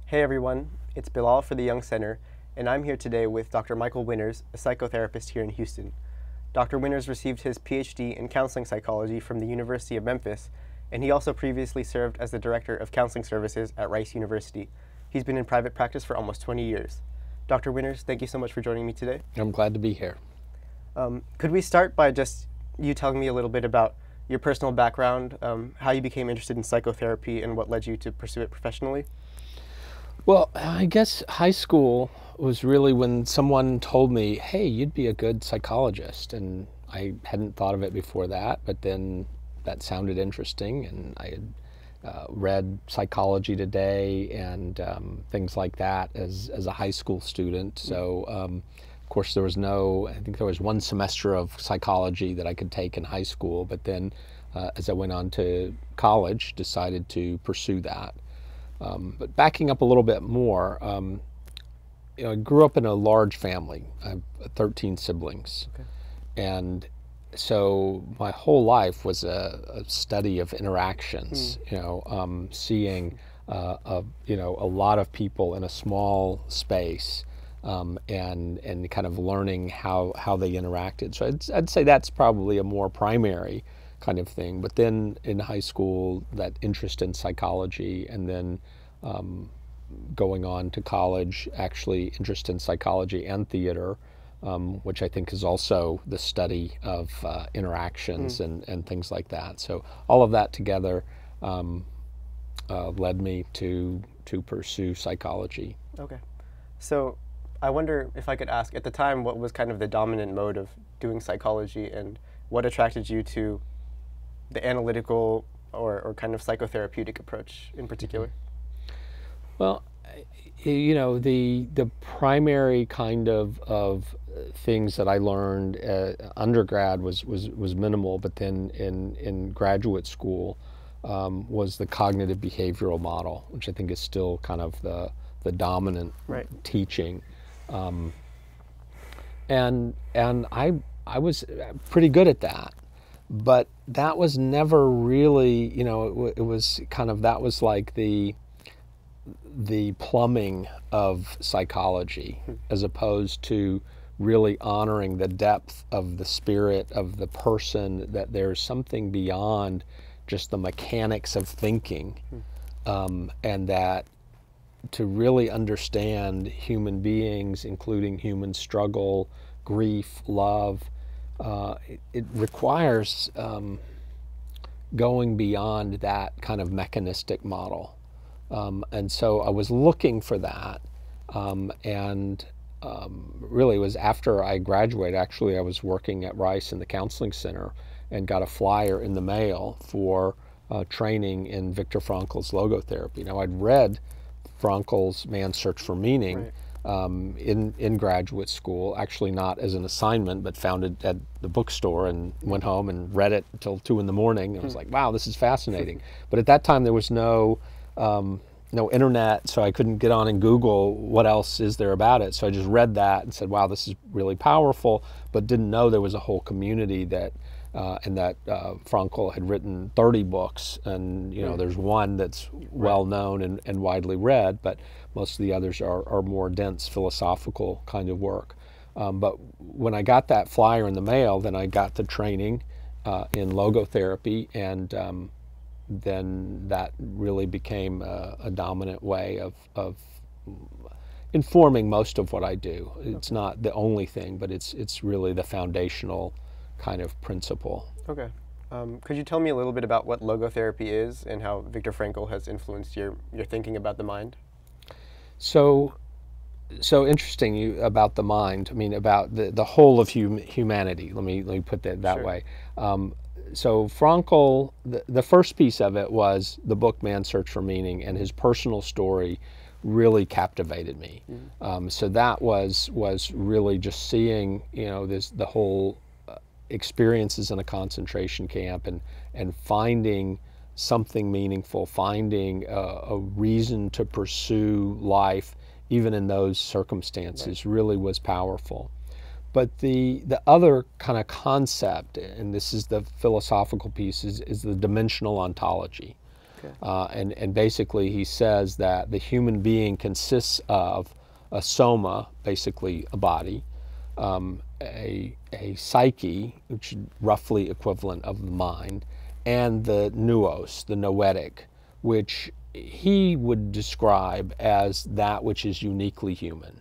Hey everyone, it's Bilal for the Jung Center, and I'm here today with Dr. Michael Winters, a psychotherapist here in Houston. Dr. Winters received his PhD in counseling psychology from the University of Memphis, and he also previously served as the Director of Counseling Services at Rice University. He's been in private practice for almost 20 years. Dr. Winters, thank you so much for joining me today. I'm glad to be here. Could we start by just you telling me a little bit about your personal background, how you became interested in psychotherapy, and what led you to pursue it professionally? Well, I guess high school was really when someone told me, hey, you'd be a good psychologist. And I hadn't thought of it before that, but then that sounded interesting. And I had read Psychology Today and things like that as a high school student. So, of course, I think there was one semester of psychology that I could take in high school. But then as I went on to college, decided to pursue that. But backing up a little bit more, I grew up in a large family. I have 13 siblings. Okay. And so my whole life was a study of interactions, seeing, a lot of people in a small space and kind of learning how they interacted. So I'd say that's probably a more primary kind of thing. But then in high school, that interest in psychology, and then going on to college, actually interest in psychology and theater, which I think is also the study of interactions and things like that. So all of that together led me to pursue psychology. Okay. So I wonder if I could ask, at the time, what was kind of the dominant mode of doing psychology, and what attracted you to the analytical or kind of psychotherapeutic approach in particular? Well, the primary kind of things that I learned undergrad was minimal, but then in graduate school was the cognitive behavioral model, which I think is still kind of the dominant teaching. And I was pretty good at that. But that was never really, it was kind of, that was like the plumbing of psychology, as opposed to really honoring the depth of the spirit of the person, that there's something beyond just the mechanics of thinking, and that to really understand human beings, including human struggle, grief, love, it requires going beyond that kind of mechanistic model. And so I was looking for that, and really it was after I graduated. Actually, I was working at Rice in the counseling center and got a flyer in the mail for training in Victor Frankl's logotherapy. Now, I'd read Frankl's Man's Search for Meaning, in graduate school, actually not as an assignment, but found it at the bookstore and went home and read it until 2 in the morning. And I was like, wow, this is fascinating. But at that time there was no internet, so I couldn't get on and Google what else is there about it. So I just read that and said, wow, this is really powerful, but didn't know there was a whole community that and that Frankl had written 30 books, and there's one that's well known and widely read, but most of the others are more dense philosophical kind of work. But when I got that flyer in the mail, then I got the training in logotherapy, and then that really became a dominant way of informing most of what I do. It's not the only thing, but it's really the foundational kind of principle. Okay. Could you tell me a little bit about what logotherapy is and how Victor Frankl has influenced your thinking about the mind? So interesting about the mind. I mean, about the whole of humanity. Let me put that way. So Frankl, the first piece of it was the book Man's Search for Meaning, and his personal story really captivated me. So that was really just seeing the whole experiences in a concentration camp and finding something meaningful, finding a reason to pursue life even in those circumstances, really was powerful. But the other kind of concept, and this is the philosophical piece, is the dimensional ontology. Okay. And basically he says that the human being consists of a soma, basically a body, a psyche, which is roughly equivalent of the mind, and the nous, the noetic, which he would describe as that which is uniquely human.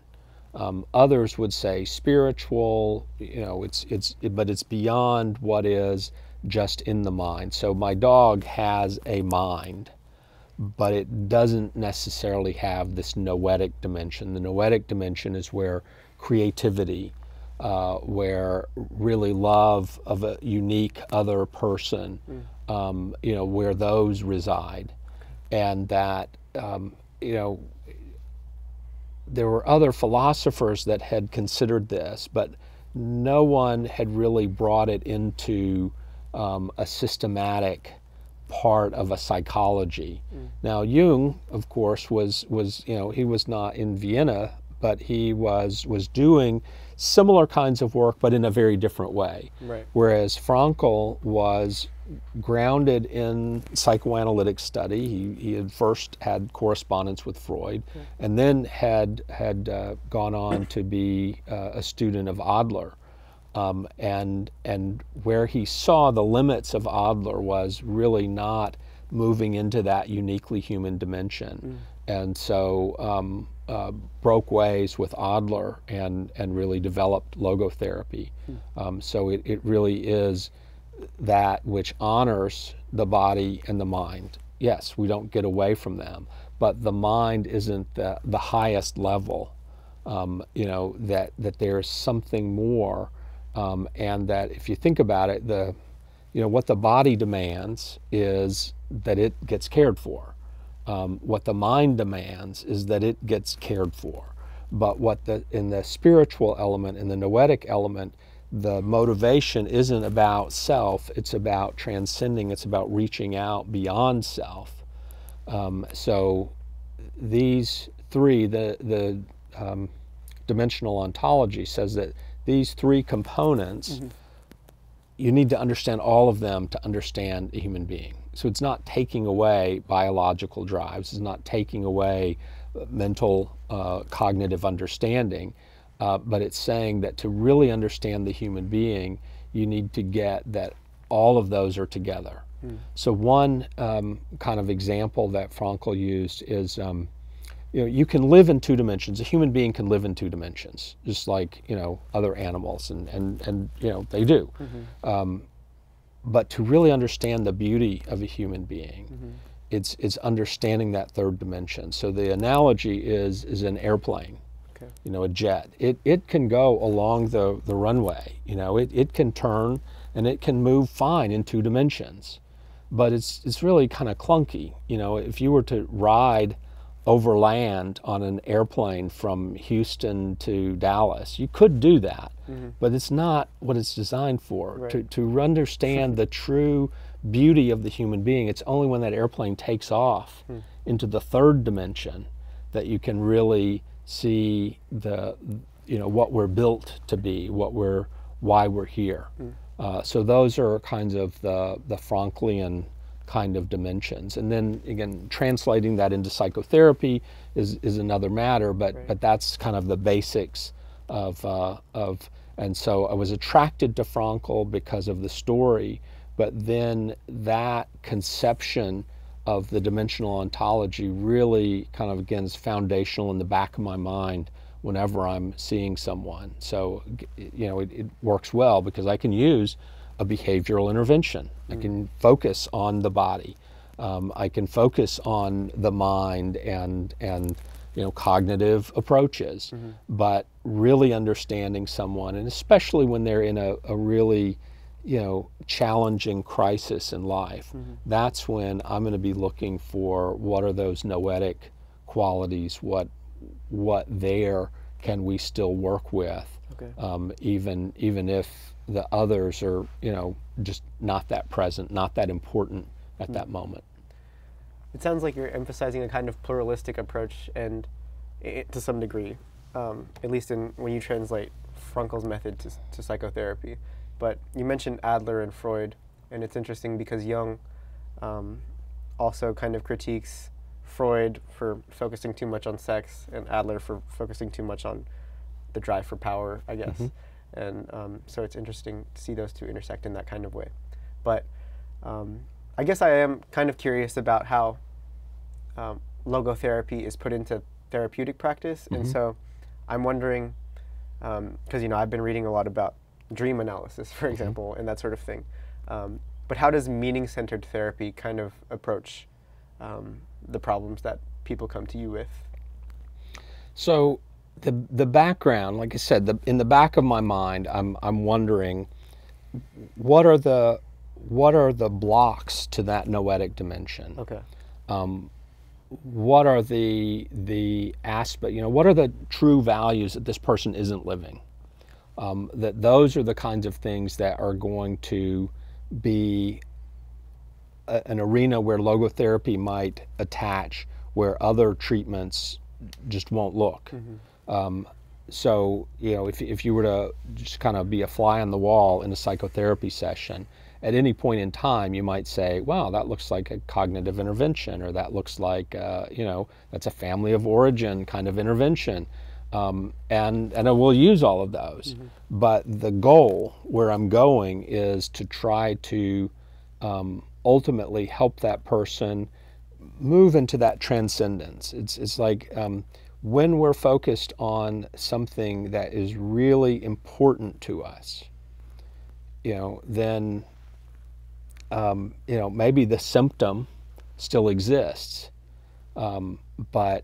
Others would say spiritual, but it's beyond what is just in the mind. So my dog has a mind, but it doesn't necessarily have this noetic dimension. The noetic dimension is where creativity, where really love of a unique other person, where those reside. And that, there were other philosophers that had considered this, but no one had really brought it into a systematic part of a psychology. Now Jung, of course, was he was not in Vienna, but he was doing similar kinds of work, but in a very different way. Right. Whereas Frankl was grounded in psychoanalytic study. He had first had correspondence with Freud, and then had gone on to be a student of Adler. And where he saw the limits of Adler was really not moving into that uniquely human dimension, and so broke ways with Adler and really developed logotherapy. So it really is that which honors the body and the mind. Yes, we don't get away from them, but the mind isn't the highest level. That there's something more. And that if you think about it, what the body demands is that it gets cared for. What the mind demands is that it gets cared for. But in the spiritual element, in the noetic element, the motivation isn't about self, it's about transcending, it's about reaching out beyond self. So these three, the Dimensional Ontology says that these three components, you need to understand all of them to understand a human being. So it's not taking away biological drives, it's not taking away mental, cognitive understanding, but it's saying that to really understand the human being, you need to get that all of those are together. So one kind of example that Frankl used is, you can live in two dimensions. A human being can live in two dimensions, just like other animals, and they do. But to really understand the beauty of a human being, it's understanding that third dimension. So the analogy is an airplane, a jet. It can go along the runway. It can turn and it can move fine in two dimensions, but it's really kind of clunky. If you were to ride over land on an airplane from Houston to Dallas, you could do that, but it's not what it's designed for. Right. To understand the true beauty of the human being, it's only when that airplane takes off into the third dimension that you can really see what we're built to be, why we're here. So those are kinds of the Franklian kind of dimensions. And then again, translating that into psychotherapy is another matter, but that's kind of the basics of and so I was attracted to Frankl because of the story, but then that conception of the dimensional ontology really kind of, again, is foundational in the back of my mind whenever I'm seeing someone. So it works well because I can use a behavioral intervention. I can focus on the body. I can focus on the mind and cognitive approaches. But really understanding someone, and especially when they're in a really challenging crisis in life, that's when I'm going to be looking for what are those noetic qualities, what there can we still work with, even if the others are just not that present, not that important at that moment. It sounds like you're emphasizing a kind of pluralistic approach, and to some degree, at least when you translate Frankl's method to psychotherapy. But you mentioned Adler and Freud, and it's interesting because Jung also kind of critiques Freud for focusing too much on sex and Adler for focusing too much on the drive for power, I guess. And so it's interesting to see those two intersect in that kind of way. But I guess I am kind of curious about how logotherapy is put into therapeutic practice. And so I'm wondering, because I've been reading a lot about dream analysis, for example, and that sort of thing. But how does meaning-centered therapy kind of approach the problems that people come to you with? So the background, like I said, in the back of my mind, I'm wondering what are the blocks to that noetic dimension? Okay. What are the aspect? What are the true values that this person isn't living? That those are the kinds of things that are going to be an arena where logotherapy might attach, where other treatments just won't look. So, if you were to just kind of be a fly on the wall in a psychotherapy session, at any point in time, you might say, wow, that looks like a cognitive intervention, or that looks like, that's a family of origin kind of intervention. And I will use all of those. But the goal, where I'm going, is to try to ultimately help that person move into that transcendence. It's like when we're focused on something that is really important to us, then maybe the symptom still exists, but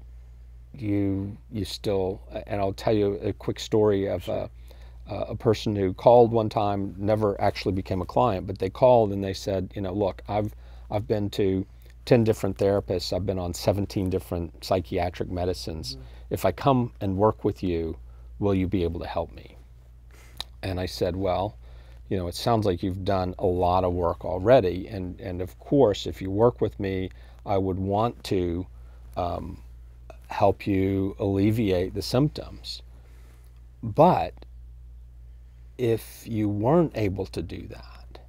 you still, and I'll tell you a quick story of a person who called one time, never actually became a client, but they called and they said, look, I've been to 10 different therapists, I've been on 17 different psychiatric medicines. If I come and work with you, will you be able to help me? And I said, well, it sounds like you've done a lot of work already, and of course, if you work with me, I would want to help you alleviate the symptoms. But if you weren't able to do that,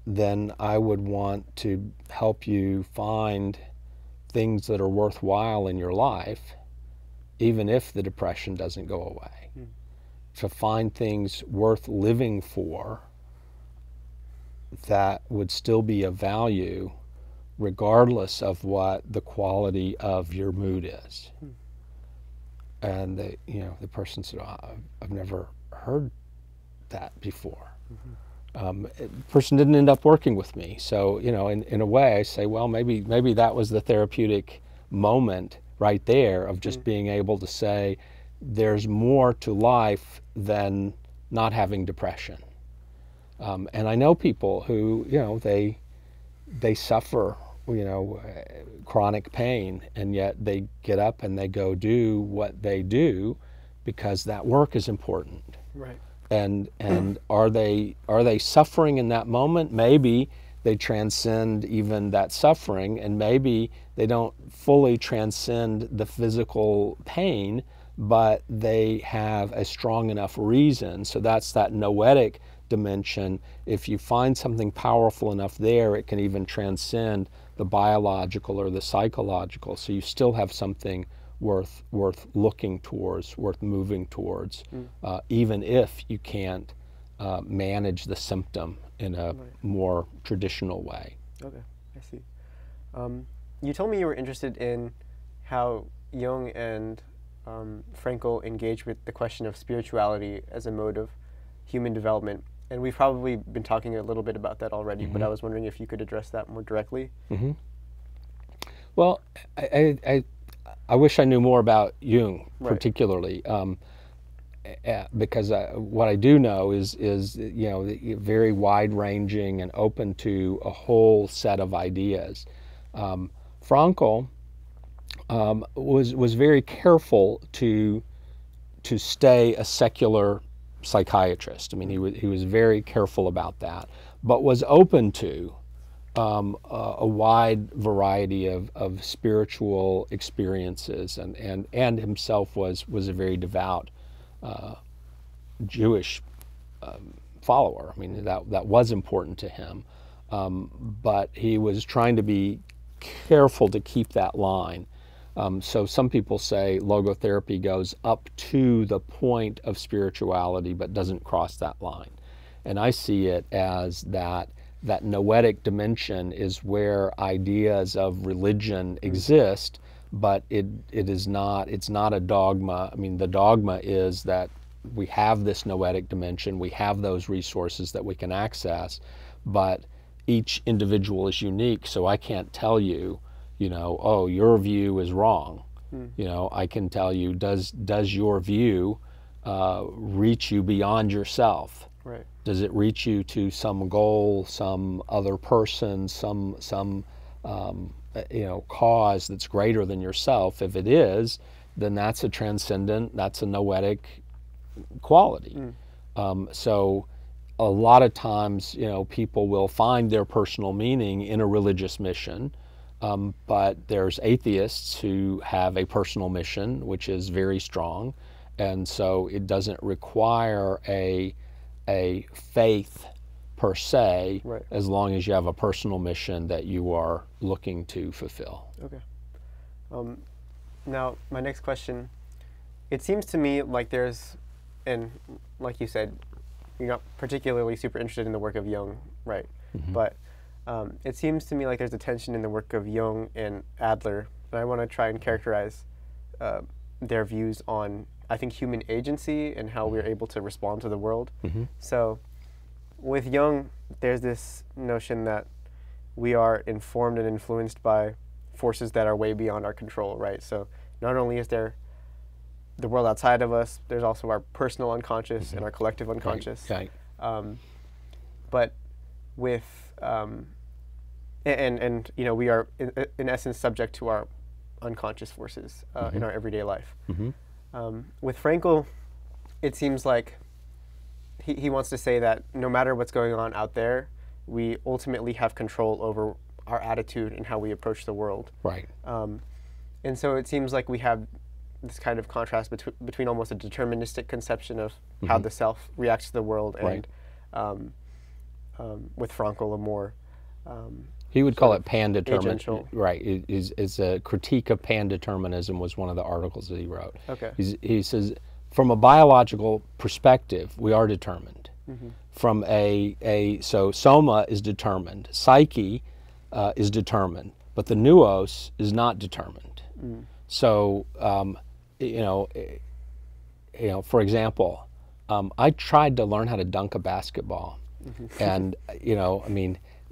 then I would want to help you find things that are worthwhile in your life, even if the depression doesn't go away. To find things worth living for that would still be of value regardless of what the quality of your mood is. And the person said, oh, I've never heard that before. The person didn't end up working with me. So, in a way, I say, well, maybe that was the therapeutic moment right there of just being able to say, there's more to life than not having depression. And I know people who, they suffer, chronic pain, and yet they get up and they go do what they do because that work is important. Right. And are they suffering in that moment? Maybe they transcend even that suffering, and maybe they don't fully transcend the physical pain, but they have a strong enough reason. So that's that noetic dimension. If you find something powerful enough there, it can even transcend the biological or the psychological. So you still have something worth looking towards, worth moving towards, even if you can't manage the symptom in a more traditional way. Okay, I see. You told me you were interested in how Jung and Frankl engage with the question of spirituality as a mode of human development. And we've probably been talking a little bit about that already, but I was wondering if you could address that more directly. Well, I wish I knew more about Jung particularly, because what I do know is very wide-ranging and open to a whole set of ideas. Frankl was very careful to stay a secular psychiatrist. I mean, he was very careful about that, but was open to a wide variety of spiritual experiences, and himself was a very devout Jewish follower. I mean, that was important to him, but he was trying to be careful to keep that line. So some people say logotherapy goes up to the point of spirituality but doesn't cross that line. And I see it as that noetic dimension is where ideas of religion exist, but it's not a dogma. I mean, the dogma is that we have this noetic dimension, we have those resources that we can access, but each individual is unique, so I can't tell you, oh, your view is wrong. I can tell you, does your view reach you beyond yourself? Right. Does it reach you to some goal, some other person, some cause that's greater than yourself? If it is, then that's a transcendent, that's a noetic quality. So a lot of times, people will find their personal meaning in a religious mission, but there's atheists who have a personal mission, which is very strong, and so it doesn't require a faith per se, right, as long as you have a personal mission that you are looking to fulfill. Okay. Now, my next question, it seems to me like there's, and like you said, you're not particularly super interested in the work of Jung, right? But it seems to me like there's a tension in the work of Jung and Adler, and I want to try and characterize their views on, I think, human agency and how we're able to respond to the world. So with Jung, there's this notion that we are informed and influenced by forces that are way beyond our control, right? So not only is there the world outside of us, there's also our personal unconscious and our collective unconscious. Right. But with, and we are in essence subject to our unconscious forces in our everyday life. With Frankl, it seems like he wants to say that no matter what's going on out there, we ultimately have control over our attitude and how we approach the world. Right. And so it seems like we have this kind of contrast between almost a deterministic conception of how the self reacts to the world, and with Frankl a more he would call it pan-determinism. agential. Right. Is a critique of pan-determinism was one of the articles that he wrote. Okay. He says, from a biological perspective, we are determined. From so soma is determined, psyche is determined, but the nous is not determined. So, for example, I tried to learn how to dunk a basketball, and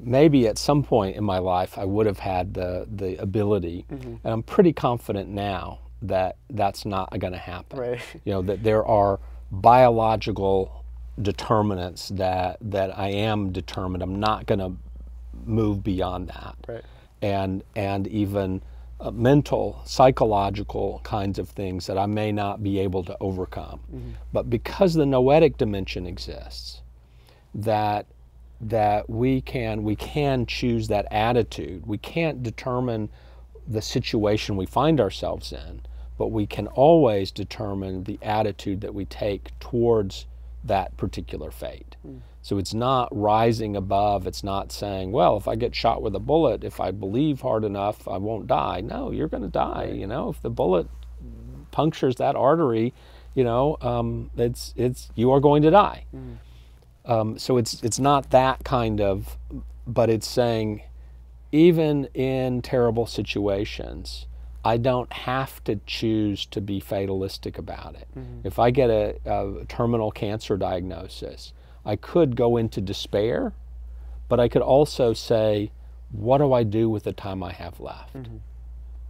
maybe at some point in my life I would have had the ability, and I'm pretty confident now that that's not going to happen. Right. That there are biological determinants that I am determined. I'm not going to move beyond that. Right. And even mental, psychological kinds of things that I may not be able to overcome. But because the noetic dimension exists, that we can choose that attitude. We can't determine the situation we find ourselves in, but we can always determine the attitude that we take towards that particular fate. So it's not rising above, it's not saying, well, if I get shot with a bullet, if I believe hard enough, I won't die. No, you're going to die. If the bullet punctures that artery, you are going to die. So it's not that kind of, but it's saying, even in terrible situations, I don't have to choose to be fatalistic about it. If I get a terminal cancer diagnosis, I could go into despair, but I could also say, what do I do with the time I have left?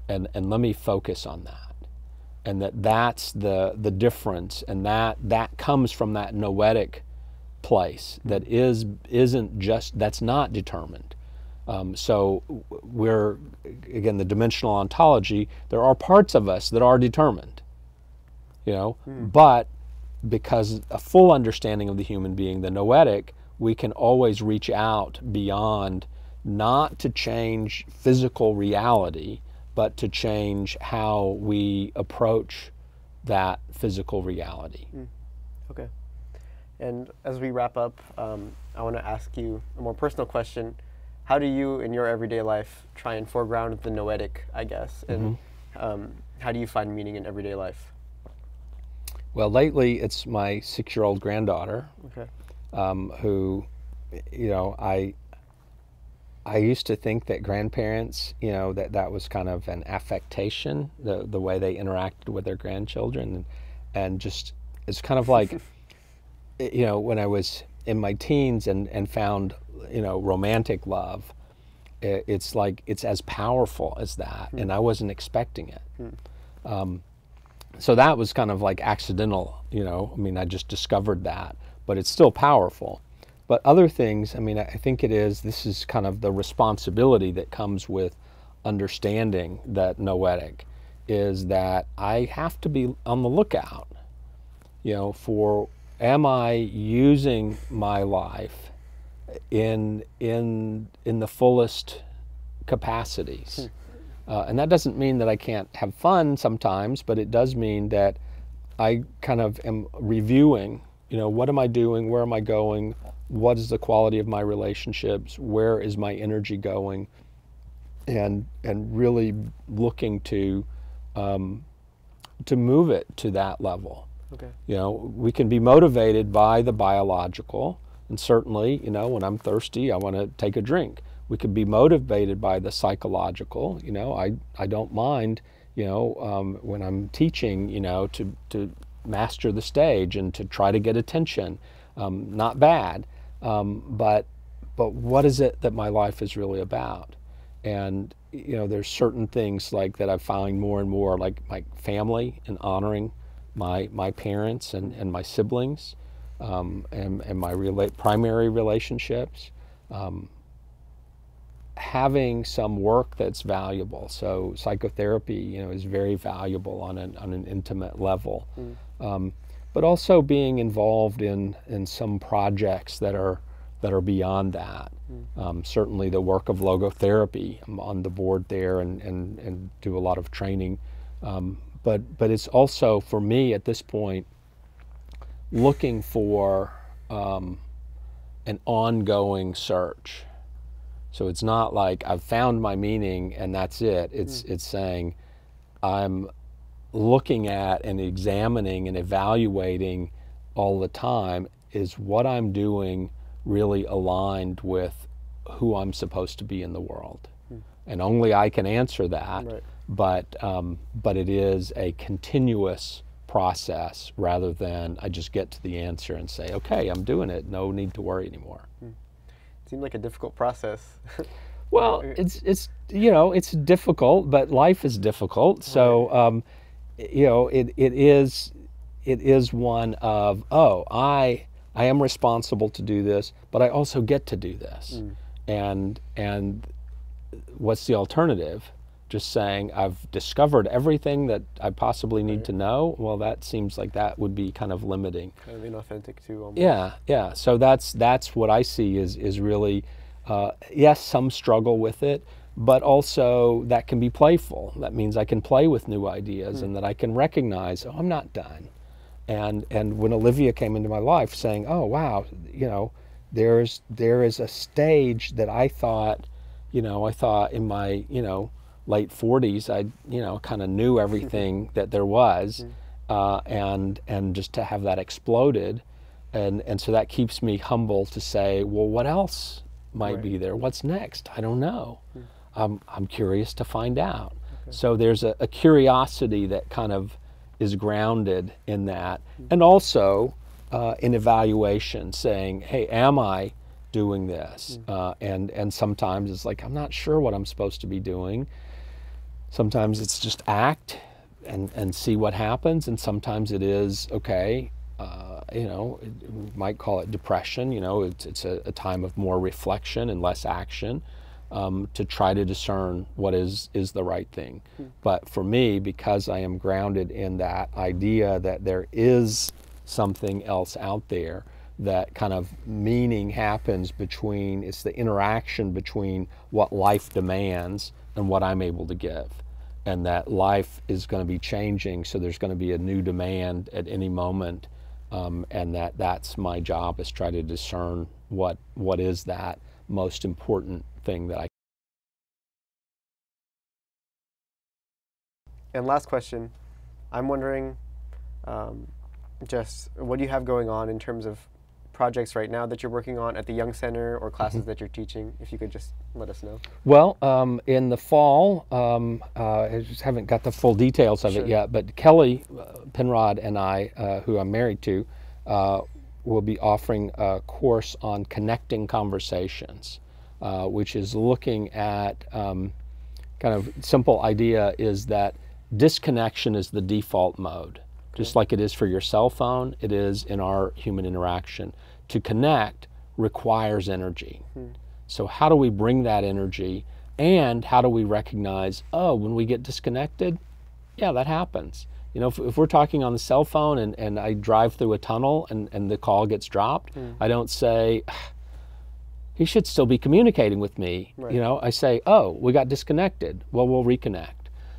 And let me focus on that. And that's the difference, and that comes from that noetic place that that's not determined. So we're, again, the dimensional ontology, there are parts of us that are determined, but because a full understanding of the human being, the noetic, we can always reach out beyond, not to change physical reality, but to change how we approach that physical reality. Okay. And as we wrap up, I want to ask you a more personal question. how do you, in your everyday life, try and foreground the noetic, I guess, and how do you find meaning in everyday life? Well, lately it's my 6-year-old granddaughter, Okay. who, I used to think that grandparents, that was kind of an affectation, the way they interacted with their grandchildren, and just it's kind of like, when I was in my teens and found, romantic love, it's like it's as powerful as that, and I wasn't expecting it. So that was kind of like accidental, I just discovered that, but it's still powerful. But other things, I think this is kind of the responsibility that comes with understanding that noetic, is that I have to be on the lookout, for, am I using my life in the fullest capacities? And that doesn't mean that I can't have fun sometimes, but it does mean that I kind of am reviewing, what am I doing, where am I going, what is the quality of my relationships, where is my energy going, and really looking to move it to that level. Okay. We can be motivated by the biological, and certainly, when I'm thirsty, I want to take a drink. We could be motivated by the psychological. I don't mind, when I'm teaching, to master the stage and to try to get attention. Not bad, but what is it that my life is really about? And there's certain things like that I find more and more, like my family and honoring my parents and my siblings, and my primary relationships. Having some work that's valuable. So psychotherapy, is very valuable on an intimate level. But also being involved in some projects that are beyond that. Certainly the work of logotherapy, I'm on the board there and do a lot of training. But it's also, for me at this point, looking for an ongoing search. So it's not like I've found my meaning and that's it. It's saying I'm looking at and examining and evaluating all the time, is what I'm doing really aligned with who I'm supposed to be in the world? And only I can answer that. Right. But it is a continuous process rather than I just get to the answer and say, okay, I'm doing it, no need to worry anymore. Seemed like a difficult process. Well, it's difficult, but life is difficult. So, it is one of, I am responsible to do this, but I also get to do this. And what's the alternative? Just saying I've discovered everything that I possibly need to know? Well, that seems like that would be kind of limiting. Kind of inauthentic too, almost. Yeah. So that's what I see is really, yes, some struggle with it, but also that can be playful. That means I can play with new ideas and that I can recognize, I'm not done. And when Olivia came into my life saying, oh, wow, there is a stage that I thought in my, late 40s, I, kind of knew everything that there was, and just to have that exploded, and so that keeps me humble to say, well, what else might be there? What's next? I don't know. I'm curious to find out. Okay. So there's a curiosity that kind of is grounded in that, and also in evaluation, saying, hey, am I doing this? And sometimes it's like, I'm not sure what I'm supposed to be doing. Sometimes it's just act and see what happens, and sometimes it is, okay, you might call it depression, it's a time of more reflection and less action, to try to discern what is the right thing. But for me, because I am grounded in that idea that there is something else out there, that kind of meaning happens between, it's the interaction between what life demands and what I'm able to give. And that life is going to be changing, so there's going to be a new demand at any moment, and that's my job, is try to discern what is that most important thing that I. And last question, I'm wondering just what do you have going on in terms of projects right now that you're working on at the Jung Center or classes that you're teaching, if you could just let us know. Well, in the fall, I just haven't got the full details of Sure. it yet, but Kelly Penrod and I, who I'm married to, will be offering a course on connecting conversations, which is looking at kind of simple idea is that disconnection is the default mode. Just like it is for your cell phone, it is in our human interaction. To connect requires energy. So how do we bring that energy, and how do we recognize, oh, when we get disconnected, yeah, that happens. You know, if we're talking on the cell phone and I drive through a tunnel and the call gets dropped, I don't say, he should still be communicating with me. Right. You know, I say, oh, we got disconnected. Well, we'll reconnect.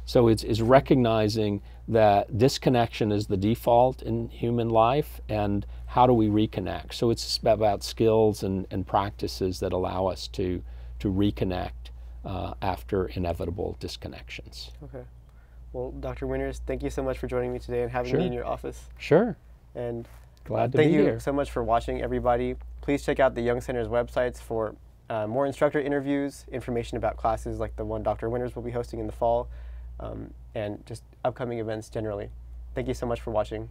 So it's recognizing that disconnection is the default in human life, and how do we reconnect? So it's about skills and practices that allow us to reconnect after inevitable disconnections. Okay. Well, Dr. Winters, thank you so much for joining me today and having me in your office. Sure. And Glad to be here. Thank you so much for watching, everybody. Please check out the Jung Center's websites for more instructor interviews, information about classes like the one Dr. Winters will be hosting in the fall, and just upcoming events generally. Thank you so much for watching.